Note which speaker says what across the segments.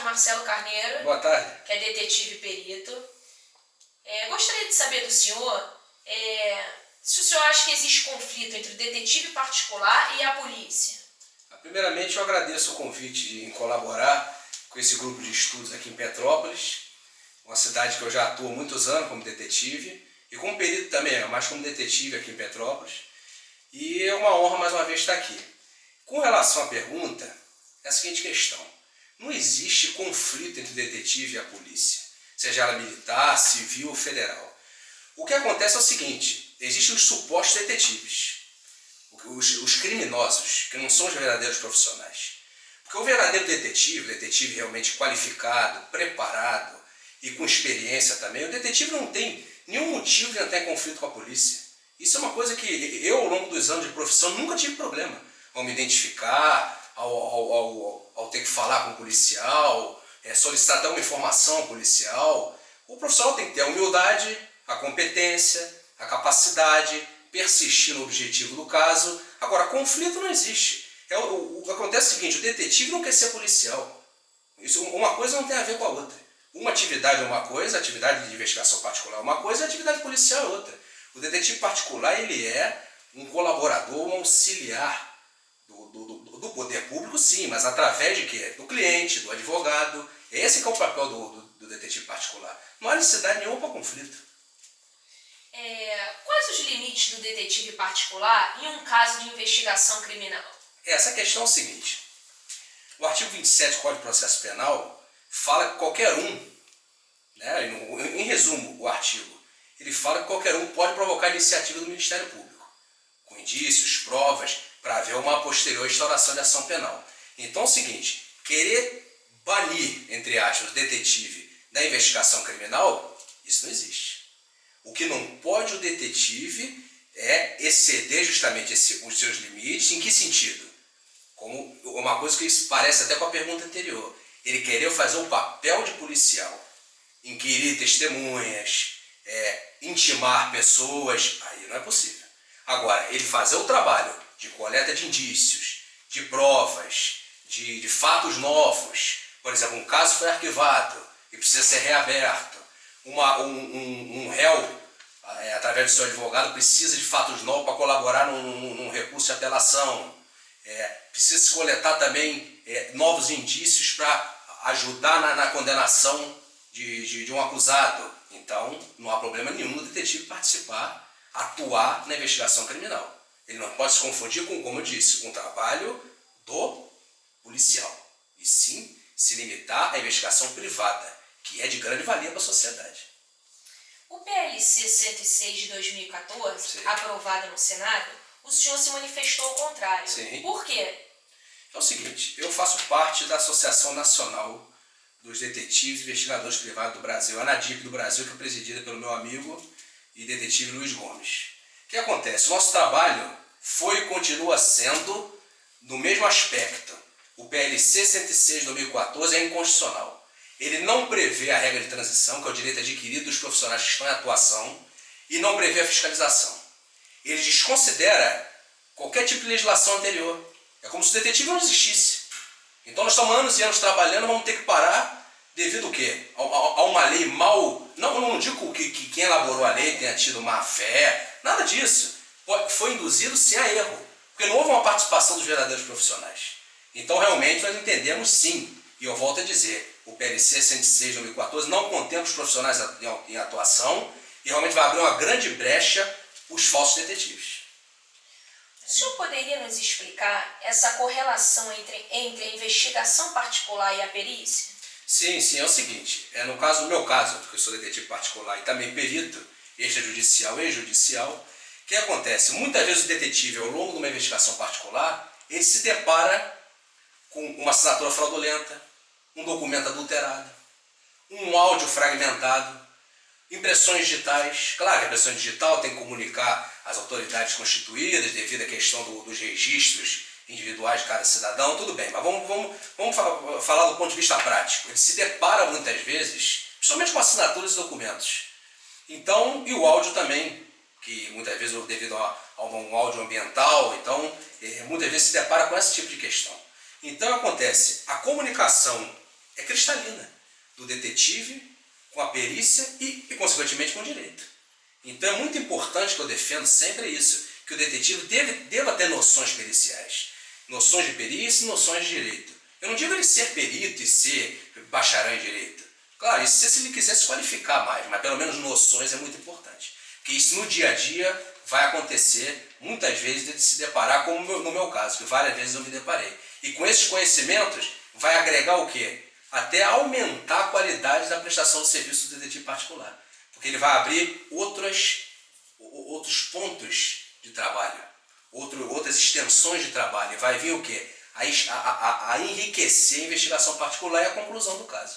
Speaker 1: Marcelo Carneiro.
Speaker 2: Boa tarde.
Speaker 1: Que é detetive e perito. Gostaria de saber do senhor se o senhor acha que existe conflito entre o detetive particular e a polícia.
Speaker 2: Primeiramente, eu agradeço o convite em colaborar com esse grupo de estudos aqui em Petrópolis, uma cidade que eu já atuo há muitos anos como detetive e como perito também, mas como detetive aqui em Petrópolis. E é uma honra mais uma vez estar aqui. Com relação à pergunta, é a seguinte questão: não existe conflito entre o detetive e a polícia, seja ela militar, civil ou federal. O que acontece é o seguinte: existem os supostos detetives, os criminosos, que não são os verdadeiros profissionais. Porque o verdadeiro detetive realmente qualificado, preparado e com experiência também, o detetive não tem nenhum motivo de entrar em conflito com a polícia. Isso é uma coisa que eu, ao longo dos anos de profissão, nunca tive problema ao me identificar, ao ter que falar com o policial, solicitar até uma informação policial. O profissional tem que ter a humildade, a competência, a capacidade, persistir no objetivo do caso. Agora, conflito não existe. O que acontece é o seguinte: o detetive não quer ser policial. Uma coisa não tem a ver com a outra. Uma atividade é uma coisa, a atividade de investigação particular é uma coisa, a atividade policial é outra. O detetive particular, ele é um colaborador, um auxiliar do poder público, sim, mas através de quê? Do cliente, do advogado. Esse que é o papel do detetive particular. Não há necessidade nenhuma para conflito.
Speaker 1: Quais os limites do detetive particular em um caso de investigação criminal?
Speaker 2: Essa questão é o seguinte: o artigo 27 do Código de Processo Penal fala que qualquer um, em resumo, o artigo, ele fala que qualquer um pode provocar a iniciativa do Ministério Público, com indícios, provas, para haver uma posterior instauração de ação penal. Então é o seguinte: querer banir, entre aspas, o detetive da investigação criminal, isso não existe. O que não pode o detetive é exceder justamente os seus limites. Em que sentido? Como uma coisa que parece até com a pergunta anterior. Ele querer fazer o papel de policial, inquirir testemunhas, intimar pessoas, aí não é possível. Agora, ele fazer o trabalho de coleta de indícios, de provas, de fatos novos, por exemplo, um caso foi arquivado e precisa ser reaberto, um réu, através do seu advogado, precisa de fatos novos para colaborar num recurso de apelação, precisa se coletar também novos indícios para ajudar na condenação de um acusado. Então, não há problema nenhum no detetive participar, atuar na investigação criminal. Ele não pode se confundir com, como eu disse, com o trabalho do policial, e sim se limitar à investigação privada, que é de grande valia para a sociedade.
Speaker 1: O PLC 106 de 2014,
Speaker 2: Sim,
Speaker 1: aprovado no Senado, o senhor se manifestou ao contrário.
Speaker 2: Sim.
Speaker 1: Por quê?
Speaker 2: É o seguinte: eu faço parte da Associação Nacional dos Detetives e Investigadores Privados do Brasil, a ANADIP do Brasil, que é presidida pelo meu amigo e detetive Luiz Gomes. O que acontece? O nosso trabalho foi e continua sendo no mesmo aspecto. O PLC 106 de 2014 é inconstitucional. Ele não prevê a regra de transição, que é o direito adquirido dos profissionais que estão em atuação, e não prevê a fiscalização. Ele desconsidera qualquer tipo de legislação anterior. É como se o detetive não existisse. Então nós estamos anos e anos trabalhando, vamos ter que parar devido ao quê? A uma lei mal... Não digo que quem elaborou a lei tenha tido má fé, nada disso. Foi induzido sem a erro, porque não houve uma participação dos verdadeiros profissionais. Então realmente nós entendemos sim, e eu volto a dizer, o PLC 106 de 2014 não contempla os profissionais em atuação e realmente vai abrir uma grande brecha para os falsos detetives.
Speaker 1: O senhor poderia nos explicar essa correlação entre a investigação particular e a perícia?
Speaker 2: Sim, é o seguinte: no meu caso, porque eu sou detetive particular e também perito extrajudicial e judicial, o que acontece? Muitas vezes o detetive, ao longo de uma investigação particular, ele se depara com uma assinatura fraudulenta, um documento adulterado, um áudio fragmentado, impressões digitais. Claro que a impressão digital tem que comunicar às autoridades constituídas devido à questão dos registros individuais de cada cidadão, tudo bem, mas vamos falar do ponto de vista prático. Ele se depara muitas vezes, principalmente com assinaturas e documentos. Então, e o áudio também, que muitas vezes devido a um áudio ambiental, então muitas vezes se depara com esse tipo de questão. Então acontece, a comunicação é cristalina, do detetive com a perícia e consequentemente, com o direito. Então é muito importante, que eu defendo sempre isso, que o detetive deva ter noções periciais, noções de perícia e noções de direito. Eu não digo ele ser perito e ser bacharel em direito. Claro, isso se ele quiser se qualificar mais, mas pelo menos noções é muito importante. Porque isso no dia a dia vai acontecer muitas vezes de se deparar, como no meu caso, que várias vezes eu me deparei. E com esses conhecimentos vai agregar o quê? Até aumentar a qualidade da prestação de serviço do detetive particular. Porque ele vai abrir outros pontos de trabalho, outras extensões de trabalho. E vai vir o quê? A enriquecer a investigação particular e a conclusão do caso.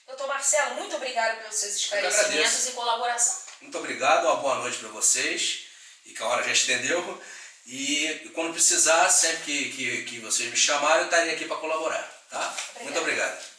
Speaker 1: Doutor Marcelo, muito obrigado pelos seus esclarecimentos e colaboração.
Speaker 2: Muito obrigado, uma boa noite para vocês, e que a hora já estendeu. E quando precisar, sempre que vocês me chamarem, eu estarei aqui para colaborar. Tá? Muito obrigado.